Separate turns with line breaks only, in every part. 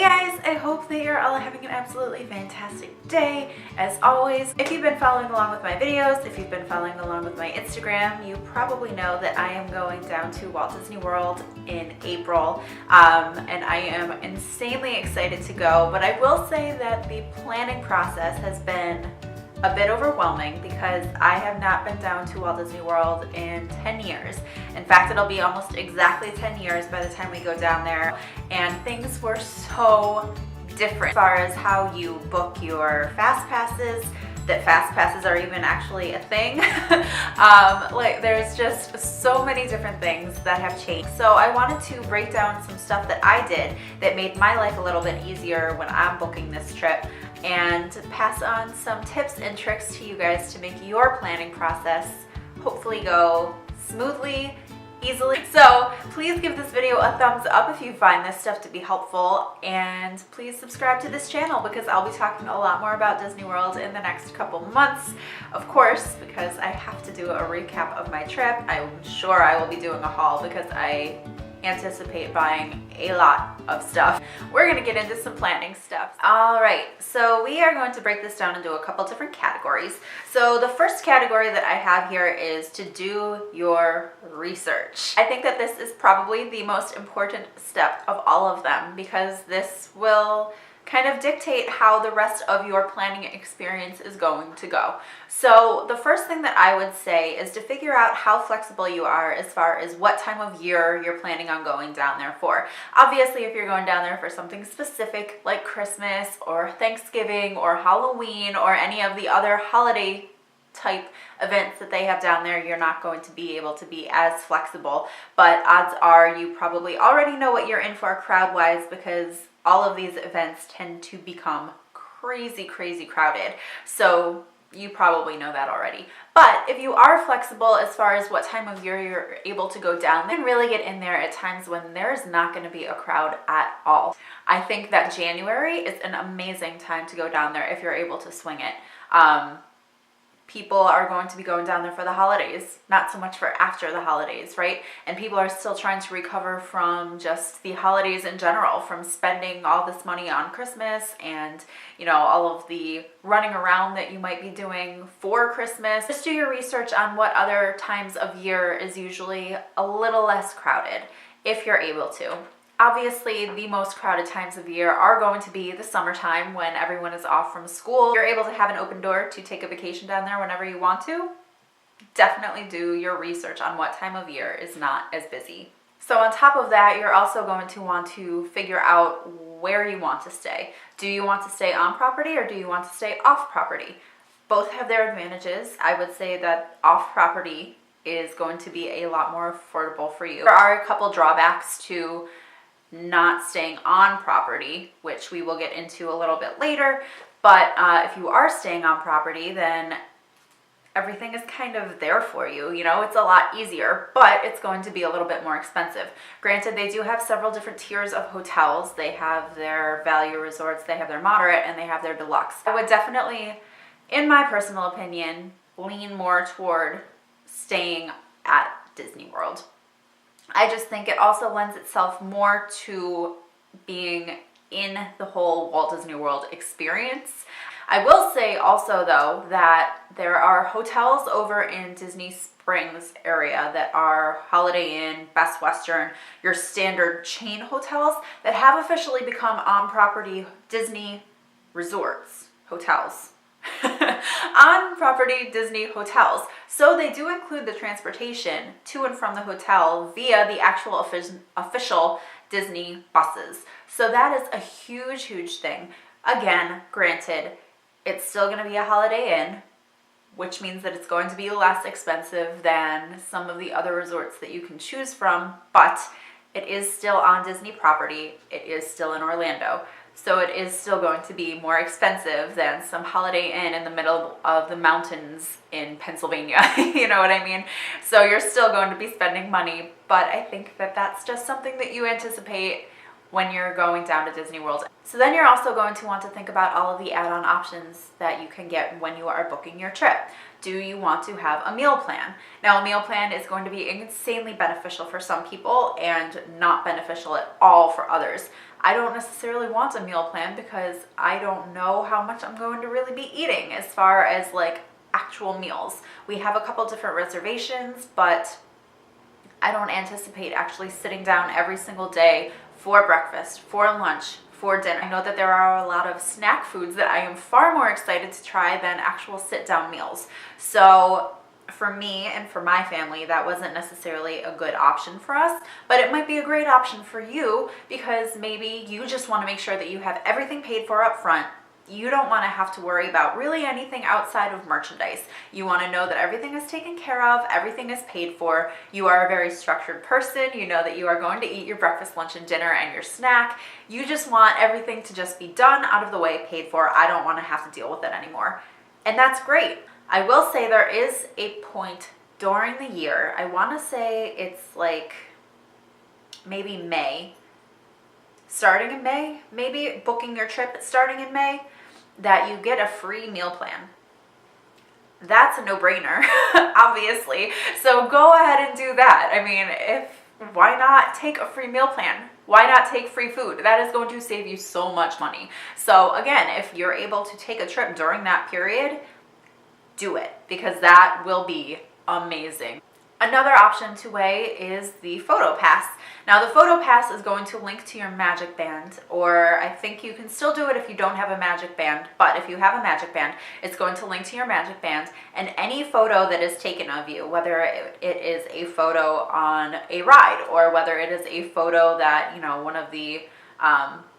guys, I hope that you're all having an absolutely fantastic day. As always, if you've been following along with my videos, if you've been following along with my Instagram, you probably know that I am going down to Walt Disney World in April, and I am insanely excited to go. But I will say that the planning process has been a bit overwhelming because I have not been down to Walt Disney World in 10 years. In fact, it'll be almost exactly 10 years by the time we go down there, and things were so different as far as how you book your fast passes, that fast passes are even actually a thing. Like there's just so many different things that have changed. So I wanted to break down some stuff that I did that made my life a little bit easier when I'm booking this trip, and pass on some tips and tricks to you guys to make your planning process hopefully go smoothly, easily. So please give this video a thumbs up if you find this stuff to be helpful, and please subscribe to this channel because I'll be talking a lot more about Disney World in the next couple months. Of course, because I have to do a recap of my trip. I'm sure I will be doing a haul because I anticipate buying a lot of stuff. We're gonna get into some planning stuff. All right, so we are going to break this down into a couple different categories. So the first category that I have here is to do your research. I think that this is probably the most important step of all of them because this will kind of dictate how the rest of your planning experience is going to go. So the first thing that I would say is to figure out how flexible you are as far as what time of year you're planning on going down there for. Obviously, if you're going down there for something specific like Christmas or Thanksgiving or Halloween or any of the other holiday type events that they have down there, you're not going to be able to be as flexible. But odds are you probably already know what you're in for crowd-wise because all of these events tend to become crazy crowded. So you probably know that already. But if you are flexible as far as what time of year you're able to go down, then really get in there at times when there's not going to be a crowd at all. I think that January is an amazing time to go down there if you're able to swing it. People are going to be going down there for the holidays, not so much for after the holidays, right? And people are still trying to recover from just the holidays in general, from spending all this money on Christmas and, you know, all of the running around that you might be doing for Christmas. Just do your research on what other times of year is usually a little less crowded if you're able to. Obviously, the most crowded times of year are going to be the summertime when everyone is off from school. You're able to have an open door to take a vacation down there whenever you want to. Definitely do your research on what time of year is not as busy. So on top of that, you're also going to want to figure out where you want to stay. Do you want to stay on property or do you want to stay off property? Both have their advantages. I would say that off property is going to be a lot more affordable for you. There are a couple drawbacks to not staying on property, which we will get into a little bit later. But if you are staying on property, then everything is kind of there for you. You know, it's a lot easier, but it's going to be a little bit more expensive. Granted, they do have several different tiers of hotels. They have their value resorts, they have their moderate, and they have their deluxe. I would definitely, in my personal opinion, lean more toward staying at Disney World. I just think it also lends itself more to being in the whole Walt Disney World experience. I will say also though that there are hotels over in Disney Springs area that are Holiday Inn, Best Western, your standard chain hotels that have officially become on-property Disney resorts, hotels. On-property Disney hotels. So they do include the transportation to and from the hotel via the actual official Disney buses. So that is a huge thing. Again, granted, it's still going to be a Holiday Inn, which means that it's going to be less expensive than some of the other resorts that you can choose from, but it is still on Disney property. It is still in Orlando. So it is still going to be more expensive than some Holiday Inn in the middle of the mountains in Pennsylvania. You know what I mean? So you're still going to be spending money, but I think that that's just something that you anticipate when you're going down to Disney World. So then you're also going to want to think about all of the add-on options that you can get when you are booking your trip. Do you want to have a meal plan? Now, a meal plan is going to be insanely beneficial for some people and not beneficial at all for others. I don't necessarily want a meal plan because I don't know how much I'm going to really be eating as far as like actual meals. We have a couple different reservations, but I don't anticipate actually sitting down every single day for breakfast, for lunch, for dinner. I know that there are a lot of snack foods that I am far more excited to try than actual sit-down meals. So for me and for my family, that wasn't necessarily a good option for us, but it might be a great option for you because maybe you just want to make sure that you have everything paid for up front. You don't want to have to worry about really anything outside of merchandise. You want to know that everything is taken care of, everything is paid for. You are a very structured person. You know that you are going to eat your breakfast, lunch, and dinner and your snack. You just want everything to just be done, out of the way, paid for. I don't want to have to deal with it anymore. And that's great. I will say there is a point during the year, I want to say it's like maybe May, starting in May, maybe booking your trip starting in May, that you get a free meal plan. That's a no-brainer, obviously. So go ahead and do that. I mean, why not take a free meal plan? Why not take free food? That is going to save you so much money. So again, if you're able to take a trip during that period, do it because that will be amazing. Another option to weigh is the photo pass. Now the photo pass is going to link to your magic band, or I think you can still do it if you don't have a magic band, but if you have a magic band, it's going to link to your magic band, and any photo that is taken of you, whether it is a photo on a ride or whether it is a photo that, you know, one of the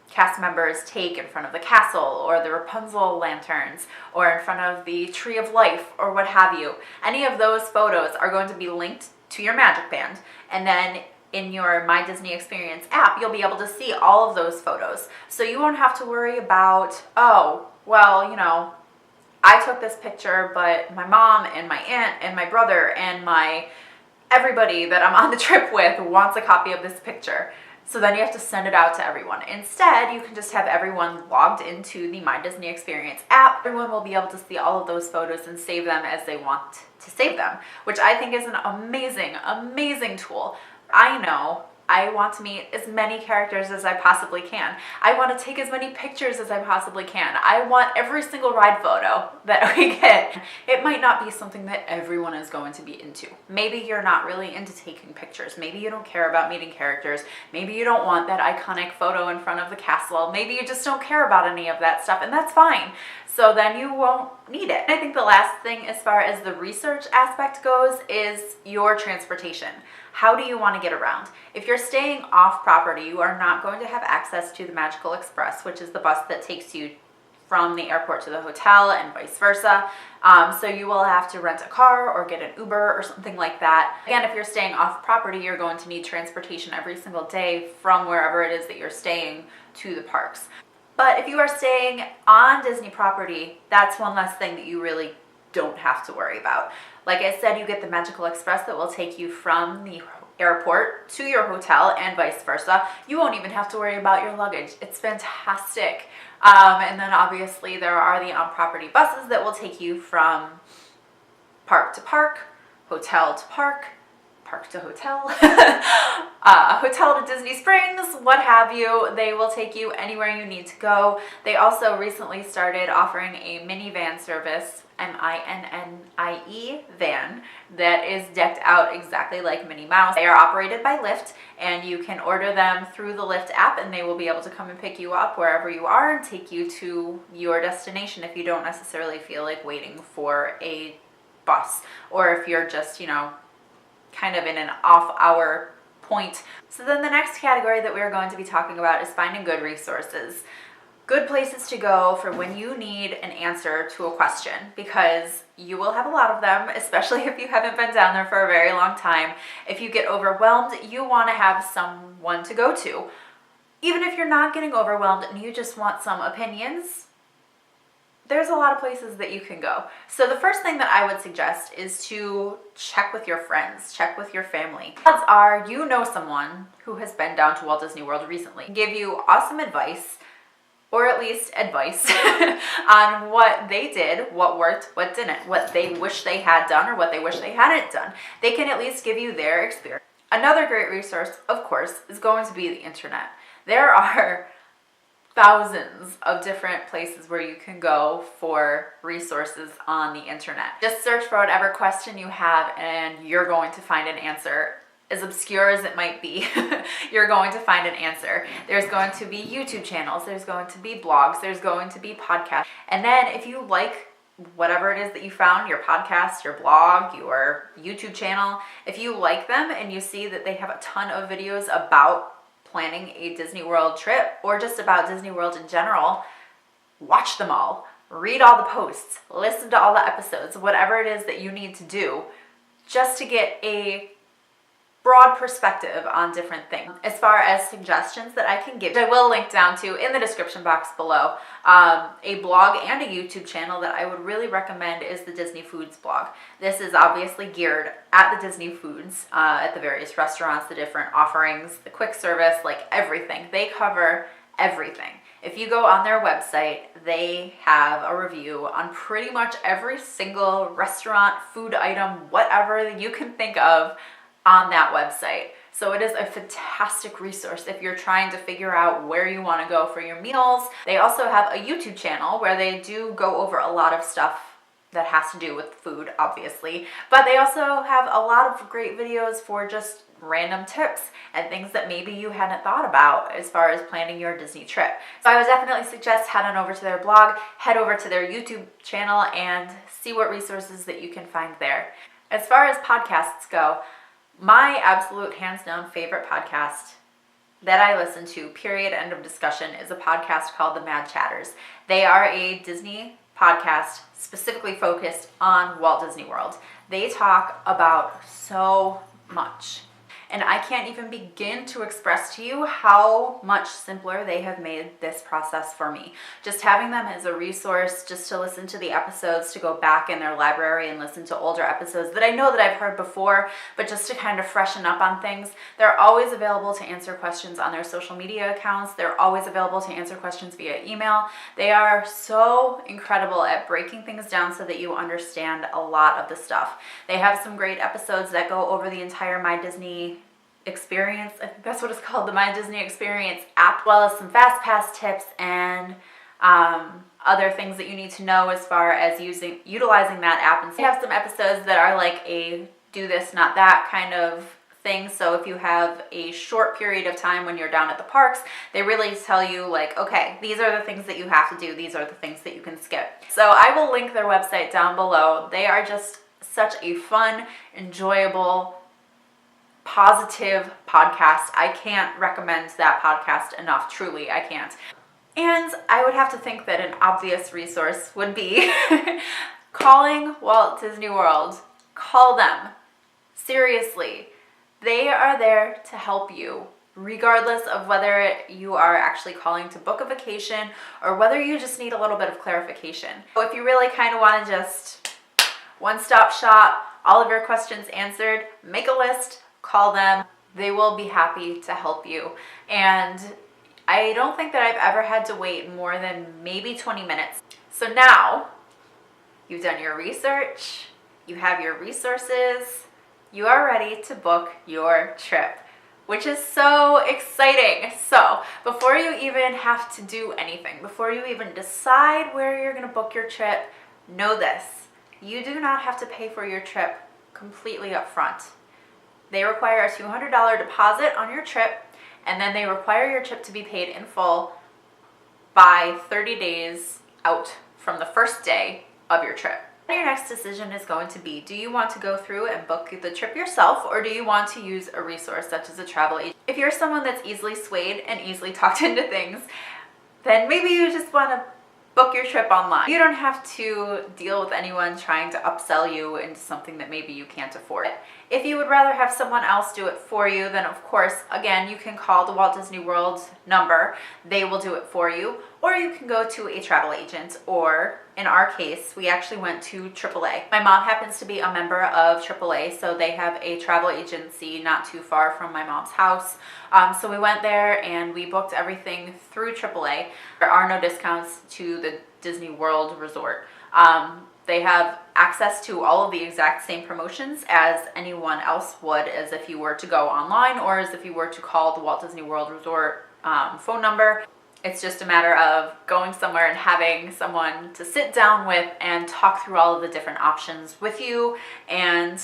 cast members take in front of the castle or the Rapunzel lanterns or in front of the Tree of Life or what have you. Any of those photos are going to be linked to your magic band, and then in your My Disney Experience app, you'll be able to see all of those photos. So you won't have to worry about, oh, well, you know, I took this picture, but my mom and my aunt and my brother and everybody that I'm on the trip with wants a copy of this picture. So then you have to send it out to everyone. Instead, you can just have everyone logged into the My Disney Experience app. Everyone will be able to see all of those photos and save them as they want to save them, which I think is an amazing, amazing tool. I know I want to meet as many characters as I possibly can. I want to take as many pictures as I possibly can. I want every single ride photo that we get. It might not be something that everyone is going to be into. Maybe you're not really into taking pictures. Maybe you don't care about meeting characters. Maybe you don't want that iconic photo in front of the castle. Maybe you just don't care about any of that stuff, and that's fine. So then you won't need it. I think the last thing as far as the research aspect goes is your transportation. How do you want to get around? If you're staying off property, you are not going to have access to the Magical Express, which is the bus that takes you from the airport to the hotel and vice versa. So you will have to rent a car or get an Uber or something like that. Again, if you're staying off property, you're going to need transportation every single day from wherever it is that you're staying to the parks. But if you are staying on Disney property, that's one less thing that you really don't have to worry about. Like I said, you get the Magical Express that will take you from the airport to your hotel and vice versa. You won't even have to worry about your luggage. It's fantastic. And then obviously there are the on-property buses that will take you from park to park, hotel to park, park to hotel, hotel to Disney Springs, what have you. They will take you anywhere you need to go. They also recently started offering a minivan service, M-I-N-N-I-E van, that is decked out exactly like Minnie Mouse. They are operated by Lyft, and you can order them through the Lyft app, and they will be able to come and pick you up wherever you are and take you to your destination if you don't necessarily feel like waiting for a bus, or if you're just, you know, kind of in an off-hour point. So then the next category that we're going to be talking about is finding good resources. Good places to go for when you need an answer to a question, because you will have a lot of them, especially if you haven't been down there for a very long time. If you get overwhelmed, you want to have someone to go to. Even if you're not getting overwhelmed and you just want some opinions, there's a lot of places that you can go. So the first thing that I would suggest is to check with your friends, check with your family. Odds are you know someone who has been down to Walt Disney World recently, give you awesome advice, or at least advice on what they did, what worked, what didn't, what they wish they had done or what they wish they hadn't done. They can at least give you their experience. Another great resource, of course, is going to be the internet. There are thousands of different places where you can go for resources on the internet. Just search for whatever question you have and you're going to find an answer. As obscure as it might be, you're going to find an answer. There's going to be YouTube channels, there's going to be blogs, there's going to be podcasts. And then if you like whatever it is that you found, your podcast, your blog, your YouTube channel, if you like them and you see that they have a ton of videos about planning a Disney World trip or just about Disney World in general, watch them all, read all the posts, listen to all the episodes, whatever it is that you need to do just to get a broad perspective on different things. As far as suggestions that I can give, I will link down to in the description box below. A blog and a YouTube channel that I would really recommend is the Disney Foods blog. This is obviously geared at the Disney Foods, at the various restaurants, the different offerings, the quick service, like everything. They cover everything. If you go on their website, they have a review on pretty much every single restaurant, food item, whatever you can think of on that website. So it is a fantastic resource if you're trying to figure out where you want to go for your meals. They also have a YouTube channel where they do go over a lot of stuff that has to do with food, obviously, but they also have a lot of great videos for just random tips and things that maybe you hadn't thought about as far as planning your Disney trip. So I would definitely suggest head on over to their blog, head over to their YouTube channel, and see what resources that you can find there. As far as podcasts go, my absolute hands down favorite podcast that I listen to, period, end of discussion, is a podcast called The Mad Chatters. They are a Disney podcast specifically focused on Walt Disney World. They talk about so much. And I can't even begin to express to you how much simpler they have made this process for me. Just having them as a resource, just to listen to the episodes, to go back in their library and listen to older episodes that I know that I've heard before, but just to kind of freshen up on things. They're always available to answer questions on their social media accounts. They're always available to answer questions via email. They are so incredible at breaking things down so that you understand a lot of the stuff. They have some great episodes that go over the entire My Disney experience. I think that's what it's called, the My Disney Experience app, as well as some fast pass tips and other things that you need to know as far as utilizing that app. And so they have some episodes that are like a do this, not that kind of thing. So if you have a short period of time when you're down at the parks, they really tell you like, okay, these are the things that you have to do. These are the things that you can skip. So I will link their website down below. They are just such a fun, enjoyable, positive podcast. I can't recommend that podcast enough. Truly, I can't. And I would have to think that an obvious resource would be calling Walt Disney World. Call them. Seriously. They are there to help you, regardless of whether you are actually calling to book a vacation or whether you just need a little bit of clarification. So if you really kind of want to just one-stop shop, all of your questions answered, make a list, call them. They will be happy to help you. And I don't think that I've ever had to wait more than maybe 20 minutes. So now you've done your research, you have your resources, you are ready to book your trip, which is so exciting. So before you even have to do anything, before you even decide where you're going to book your trip, know this: you do not have to pay for your trip completely up front. They require a $200 deposit on your trip, and then they require your trip to be paid in full by 30 days out from the first day of your trip. Your next decision is going to be, do you want to go through and book the trip yourself, or do you want to use a resource such as a travel agent? If you're someone that's easily swayed and easily talked into things, then maybe you just want to book your trip online. You don't have to deal with anyone trying to upsell you into something that maybe you can't afford. If you would rather have someone else do it for you, then of course, again, you can call the Walt Disney World number. They will do it for you. Or you can go to a travel agent, or in our case, we actually went to AAA. My mom happens to be a member of AAA, so they have a travel agency not too far from my mom's house. So we went there and we booked everything through AAA. There are no discounts to the Disney World Resort. They have access to all of the exact same promotions as anyone else would, as if you were to go online or as if you were to call the Walt Disney World Resort phone number. It's just a matter of going somewhere and having someone to sit down with and talk through all of the different options with you, and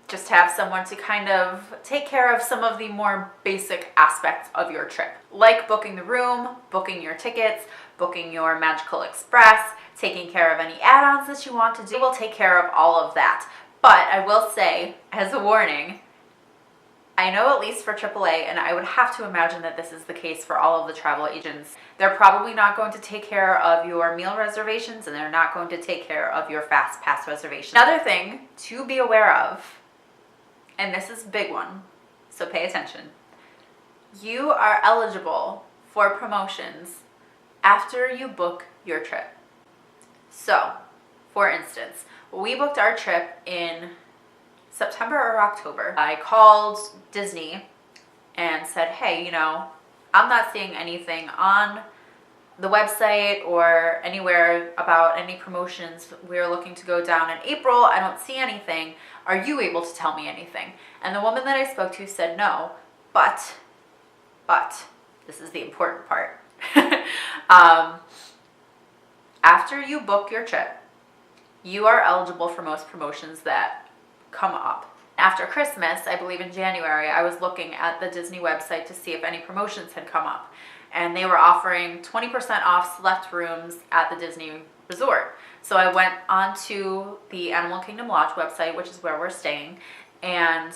just have someone to kind of take care of some of the more basic aspects of your trip, like booking the room, booking your tickets, booking your Magical Express, taking care of any add-ons that you want to do. We'll take care of all of that. But I will say, as a warning, I know at least for AAA, and I would have to imagine that this is the case for all of the travel agents, they're probably not going to take care of your meal reservations, and they're not going to take care of your fast pass reservations. Another thing to be aware of, and this is a big one, so pay attention. You are eligible for promotions after you book your trip. So, for instance, we booked our trip in September or October. I called Disney and said, hey, you know, I'm not seeing anything on the website or anywhere about any promotions. We're looking to go down in April. I don't see anything. Are you able to tell me anything? And the woman that I spoke to said no, but this is the important part. After you book your trip, you are eligible for most promotions that come up. After Christmas, I believe in January, I was looking at the Disney website to see if any promotions had come up. And they were offering 20% off select rooms at the Disney Resort. So I went onto the Animal Kingdom Lodge website, which is where we're staying, and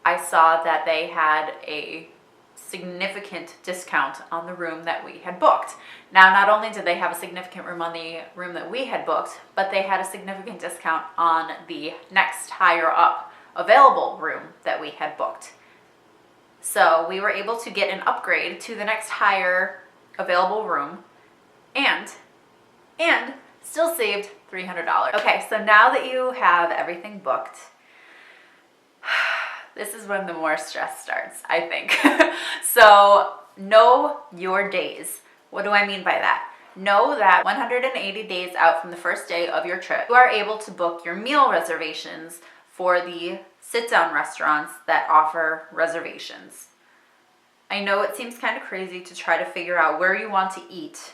I saw that they had a significant discount on the room that we had booked. Now, not only did they have a significant room on the room that we had booked, but they had a significant discount on the next higher up available room that we had booked. So we were able to get an upgrade to the next higher available room and still saved $300. Okay, so now that you have everything booked, this is when the more stress starts, I think. So know your days. What do I mean by that? Know that 180 days out from the first day of your trip, you are able to book your meal reservations for the sit-down restaurants that offer reservations. I know it seems kind of crazy to try to figure out where you want to eat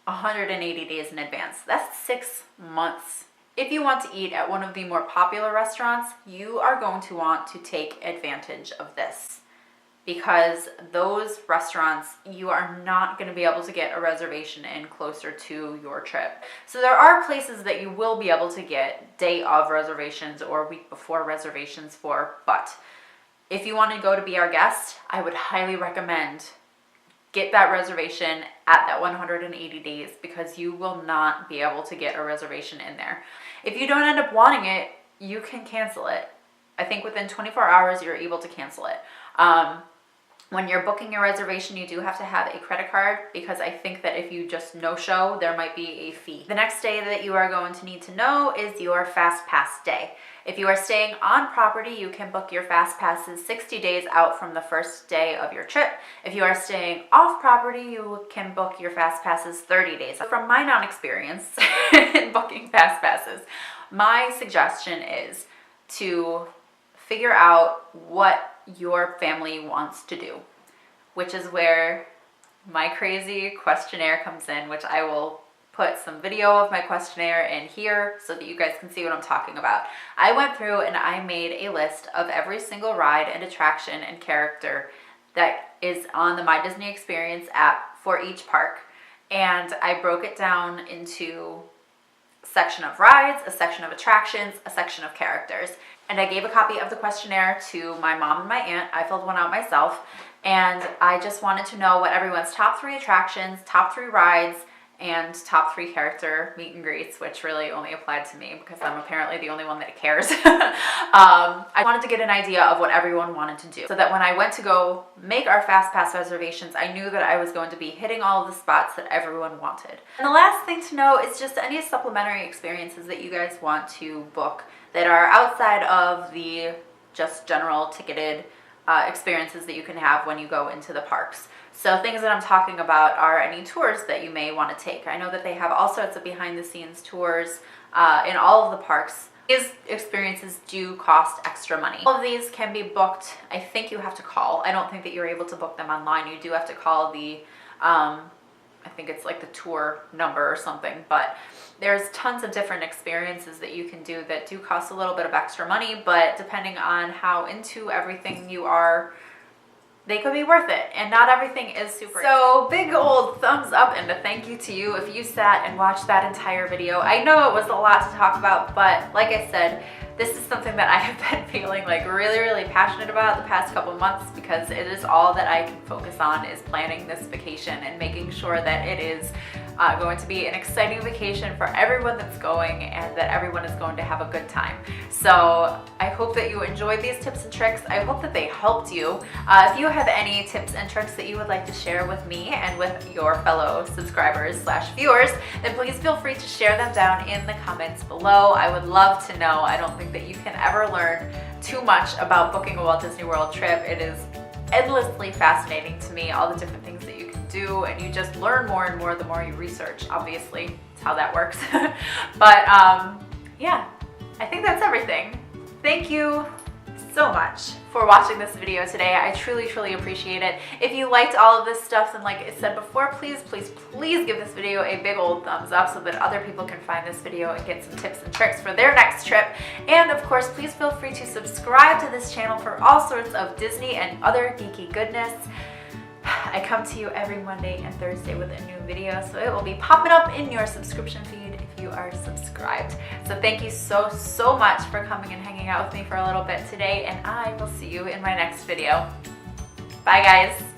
180 days in advance. That's 6 months. If you want to eat at one of the more popular restaurants, you are going to want to take advantage of this, because those restaurants, you are not going to be able to get a reservation in closer to your trip. So there are places that you will be able to get day of reservations or week before reservations for, but if you want to go to be our guest, I would highly recommend get that reservation at that 180 days, because you will not be able to get a reservation in there. If you don't end up wanting it, you can cancel it. I think within 24 hours, you're able to cancel it. When you're booking your reservation, you do have to have a credit card, because I think that if you just no-show, there might be a fee. The next day that you are going to need to know is your Fast Pass day. If you are staying on property, you can book your Fast Passes 60 days out from the first day of your trip. If you are staying off property, you can book your Fast Passes 30 days. From my non-experience in booking Fast Passes, my suggestion is to figure out what your family wants to do, which is where my crazy questionnaire comes in, which I will put some video of my questionnaire in here so that you guys can see what I'm talking about. I went through and I made a list of every single ride and attraction and character that is on the My Disney Experience app for each park, and I broke it down into a section of rides, a section of attractions, a section of characters. And I gave a copy of the questionnaire to my mom and my aunt. I filled one out myself, and I just wanted to know what everyone's top 3 attractions, top 3 rides, and top 3 character meet and greets, which really only applied to me because I'm apparently the only one that cares. I wanted to get an idea of what everyone wanted to do so that when I went to go make our fast pass reservations, I knew that I was going to be hitting all of the spots that everyone wanted. And the last thing to know is just any supplementary experiences that you guys want to book that are outside of the just general ticketed experiences that you can have when you go into the parks. So things that I'm talking about are any tours that you may want to take. I know that they have all sorts of behind the scenes tours in all of the parks. These experiences do cost extra money. All of these can be booked. I think you have to call. I don't think that you're able to book them online. You do have to call the, I think it's like the tour number or something, but there's tons of different experiences that you can do that do cost a little bit of extra money, but depending on how into everything you are, they could be worth it, and not everything is super. So big old thumbs up and a thank you to you if you sat and watched that entire video. I know it was a lot to talk about, but like I said, this is something that I have been feeling like really passionate about the past couple months because it is all that I can focus on is planning this vacation and making sure that it is going to be an exciting vacation for everyone that's going and that everyone is going to have a good time. So I hope that you enjoyed these tips and tricks. I hope that they helped you. If you have any tips and tricks that you would like to share with me and with your fellow subscribers / viewers, then please feel free to share them down in the comments below. I would love to know. I don't think that you can ever learn too much about booking a Walt Disney World trip. It is endlessly fascinating to me, all the different things that you can do, and you just learn more and more the more you research. Obviously, it's how that works. But yeah, I think that's everything. Thank you so much for watching this video today. I truly appreciate it. If you liked all of this stuff, then like I said before, please give this video a big old thumbs up so that other people can find this video and get some tips and tricks for their next trip. And of course, please feel free to subscribe to this channel for all sorts of Disney and other geeky goodness. I come to you every Monday and Thursday with a new video, so it will be popping up in your subscription feed if you are subscribed. So thank you so much for coming and hanging out with me for a little bit today, and I will see you in my next video. Bye guys!